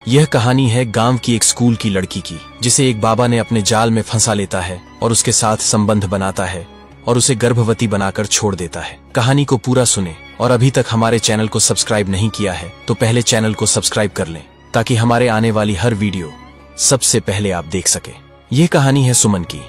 यह कहानी है गांव की एक स्कूल की लड़की की, जिसे एक बाबा ने अपने जाल में फंसा लेता है और उसके साथ संबंध बनाता है और उसे गर्भवती बनाकर छोड़ देता है। कहानी को पूरा सुने और अभी तक हमारे चैनल को सब्सक्राइब नहीं किया है तो पहले चैनल को सब्सक्राइब कर लें ताकि हमारे आने वाली हर वीडियो सबसे पहले आप देख सके। यह कहानी है सुमन की।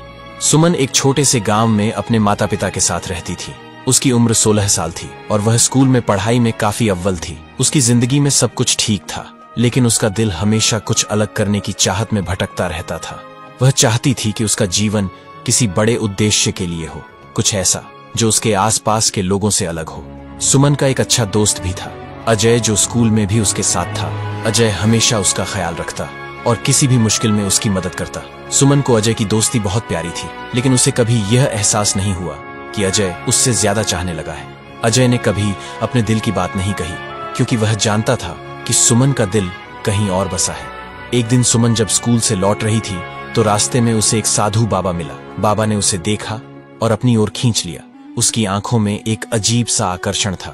सुमन एक छोटे से गांव में अपने माता पिता के साथ रहती थी। उसकी उम्र 16 साल थी और वह स्कूल में पढ़ाई में काफी अव्वल थी। उसकी जिंदगी में सब कुछ ठीक था, लेकिन उसका दिल हमेशा कुछ अलग करने की चाहत में भटकता रहता था। वह चाहती थी कि उसका जीवन किसी बड़े उद्देश्य के लिए हो, कुछ ऐसा जो उसके आसपास के लोगों से अलग हो। सुमन का एक अच्छा दोस्त भी था, अजय, जो स्कूल में भी उसके साथ था। अजय हमेशा उसका ख्याल रखता और किसी भी मुश्किल में उसकी मदद करता। सुमन को अजय की दोस्ती बहुत प्यारी थी, लेकिन उसे कभी यह एहसास नहीं हुआ कि अजय उससे ज्यादा चाहने लगा है। अजय ने कभी अपने दिल की बात नहीं कही, क्योंकि वह जानता था कि सुमन का दिल कहीं और बसा है। एक दिन सुमन जब स्कूल से लौट रही थी तो रास्ते में उसे एक साधु बाबा मिला। बाबा ने उसे देखा और अपनी ओर खींच लिया। उसकी आंखों में एक अजीब सा आकर्षण था।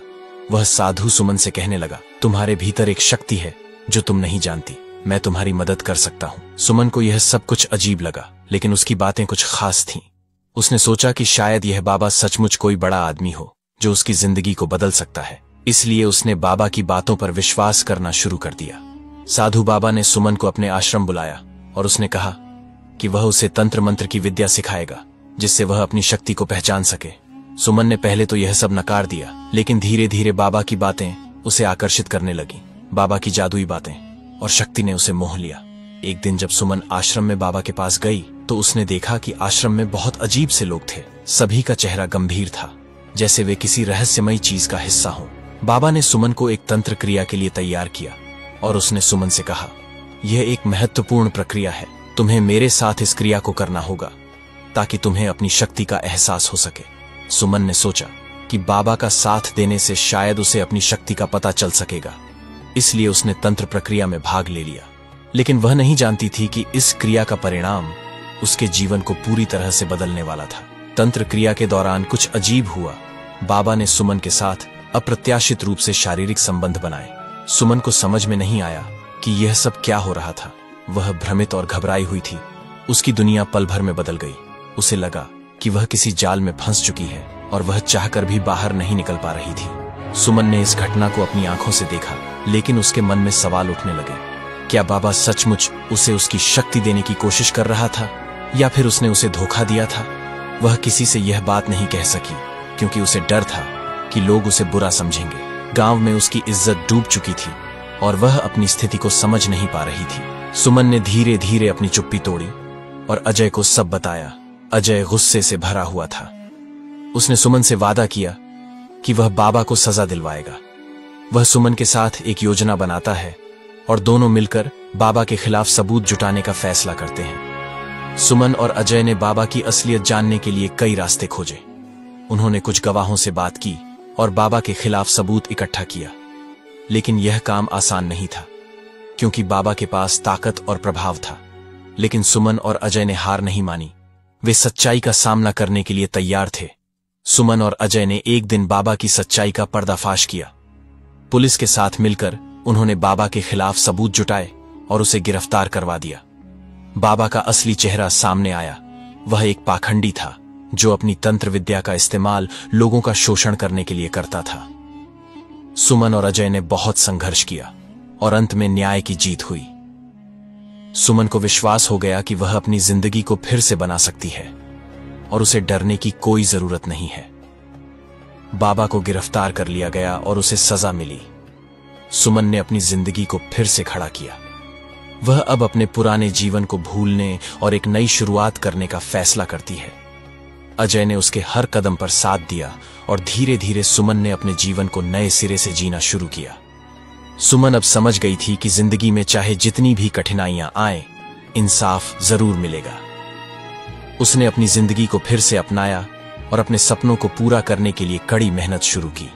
वह साधु सुमन से कहने लगा, तुम्हारे भीतर एक शक्ति है जो तुम नहीं जानती, मैं तुम्हारी मदद कर सकता हूँ। सुमन को यह सब कुछ अजीब लगा, लेकिन उसकी बातें कुछ खास थीं। उसने सोचा कि शायद यह बाबा सचमुच कोई बड़ा आदमी हो जो उसकी जिंदगी को बदल सकता है। इसलिए उसने बाबा की बातों पर विश्वास करना शुरू कर दिया। साधु बाबा ने सुमन को अपने आश्रम बुलाया और उसने कहा कि वह उसे तंत्र मंत्र की विद्या सिखाएगा, जिससे वह अपनी शक्ति को पहचान सके। सुमन ने पहले तो यह सब नकार दिया, लेकिन धीरे धीरे बाबा की बातें उसे आकर्षित करने लगी। बाबा की जादुई बातें और शक्ति ने उसे मोह लिया। एक दिन जब सुमन आश्रम में बाबा के पास गई तो उसने देखा कि आश्रम में बहुत अजीब से लोग थे। सभी का चेहरा गंभीर था, जैसे वे किसी रहस्यमयी चीज का हिस्सा हों। बाबा ने सुमन को एक तंत्र क्रिया के लिए तैयार किया और उसने सुमन से कहा, यह एक महत्वपूर्ण प्रक्रिया है, तुम्हें मेरे साथ इस क्रिया को करना होगा ताकि तुम्हें अपनी शक्ति का एहसास हो सके। सुमन ने सोचा कि बाबा का साथ देने से शायद उसे अपनी शक्ति का पता चल सकेगा, इसलिए उसने तंत्र प्रक्रिया में भाग ले लिया। लेकिन वह नहीं जानती थी कि इस क्रिया का परिणाम उसके जीवन को पूरी तरह से बदलने वाला था। तंत्र क्रिया के दौरान कुछ अजीब हुआ। बाबा ने सुमन के साथ अप्रत्याशित रूप से शारीरिक संबंध बनाए। सुमन को समझ में नहीं आया कि यह सब क्या हो रहा था। वह भ्रमित और घबराई हुई थी। उसकी दुनिया पल भर में बदल गई। उसे लगा कि वह किसी जाल में फंस चुकी है और वह चाहकर भी बाहर नहीं निकल पा रही थी। सुमन ने इस घटना को अपनी आंखों से देखा, लेकिन उसके मन में सवाल उठने लगे। क्या बाबा सचमुच उसे उसकी शक्ति देने की कोशिश कर रहा था या फिर उसने उसे धोखा दिया था? वह किसी से यह बात नहीं कह सकी क्योंकि उसे डर था कि लोग उसे बुरा समझेंगे। गांव में उसकी इज्जत डूब चुकी थी और वह अपनी स्थिति को समझ नहीं पा रही थी। सुमन ने धीरे धीरे अपनी चुप्पी तोड़ी और अजय को सब बताया। अजय गुस्से से भरा हुआ था। उसने सुमन से वादा किया कि वह बाबा को सजा दिलवाएगा। वह सुमन के साथ एक योजना बनाता है और दोनों मिलकर बाबा के खिलाफ सबूत जुटाने का फैसला करते हैं। सुमन और अजय ने बाबा की असलियत जानने के लिए कई रास्ते खोजे। उन्होंने कुछ गवाहों से बात की और बाबा के खिलाफ सबूत इकट्ठा किया, लेकिन यह काम आसान नहीं था क्योंकि बाबा के पास ताकत और प्रभाव था। लेकिन सुमन और अजय ने हार नहीं मानी। वे सच्चाई का सामना करने के लिए तैयार थे। सुमन और अजय ने एक दिन बाबा की सच्चाई का पर्दाफाश किया। पुलिस के साथ मिलकर उन्होंने बाबा के खिलाफ सबूत जुटाए और उसे गिरफ्तार करवा दिया। बाबा का असली चेहरा सामने आया। वह एक पाखंडी था जो अपनी तंत्र विद्या का इस्तेमाल लोगों का शोषण करने के लिए करता था। सुमन और अजय ने बहुत संघर्ष किया और अंत में न्याय की जीत हुई। सुमन को विश्वास हो गया कि वह अपनी जिंदगी को फिर से बना सकती है और उसे डरने की कोई जरूरत नहीं है। बाबा को गिरफ्तार कर लिया गया और उसे सजा मिली। सुमन ने अपनी जिंदगी को फिर से खड़ा किया। वह अब अपने पुराने जीवन को भूलने और एक नई शुरुआत करने का फैसला करती है। अजय ने उसके हर कदम पर साथ दिया और धीरे धीरे सुमन ने अपने जीवन को नए सिरे से जीना शुरू किया। सुमन अब समझ गई थी कि जिंदगी में चाहे जितनी भी कठिनाइयां आए, इंसाफ जरूर मिलेगा। उसने अपनी जिंदगी को फिर से अपनाया और अपने सपनों को पूरा करने के लिए कड़ी मेहनत शुरू की।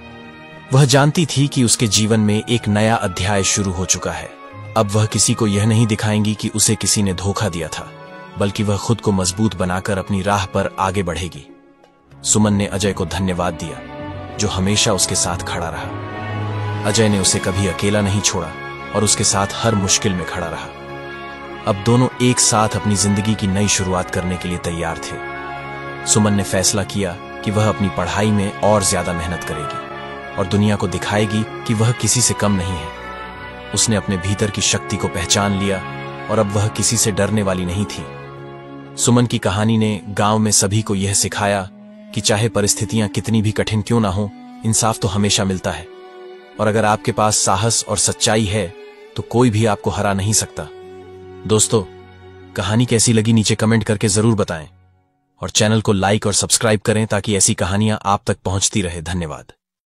वह जानती थी कि उसके जीवन में एक नया अध्याय शुरू हो चुका है। अब वह किसी को यह नहीं दिखाएंगी कि उसे किसी ने धोखा दिया था, बल्कि वह खुद को मजबूत बनाकर अपनी राह पर आगे बढ़ेगी। सुमन ने अजय को धन्यवाद दिया, जो हमेशा उसके साथ खड़ा रहा। अजय ने उसे कभी अकेला नहीं छोड़ा और उसके साथ हर मुश्किल में खड़ा रहा। अब दोनों एक साथ अपनी जिंदगी की नई शुरुआत करने के लिए तैयार थे। सुमन ने फैसला किया कि वह अपनी पढ़ाई में और ज्यादा मेहनत करेगी और दुनिया को दिखाएगी कि वह किसी से कम नहीं है। उसने अपने भीतर की शक्ति को पहचान लिया और अब वह किसी से डरने वाली नहीं थी। सुमन की कहानी ने गांव में सभी को यह सिखाया कि चाहे परिस्थितियां कितनी भी कठिन क्यों ना हो, इंसाफ तो हमेशा मिलता है। और अगर आपके पास साहस और सच्चाई है तो कोई भी आपको हरा नहीं सकता। दोस्तों, कहानी कैसी लगी नीचे कमेंट करके जरूर बताएं और चैनल को लाइक और सब्सक्राइब करें ताकि ऐसी कहानियां आप तक पहुंचती रहे। धन्यवाद।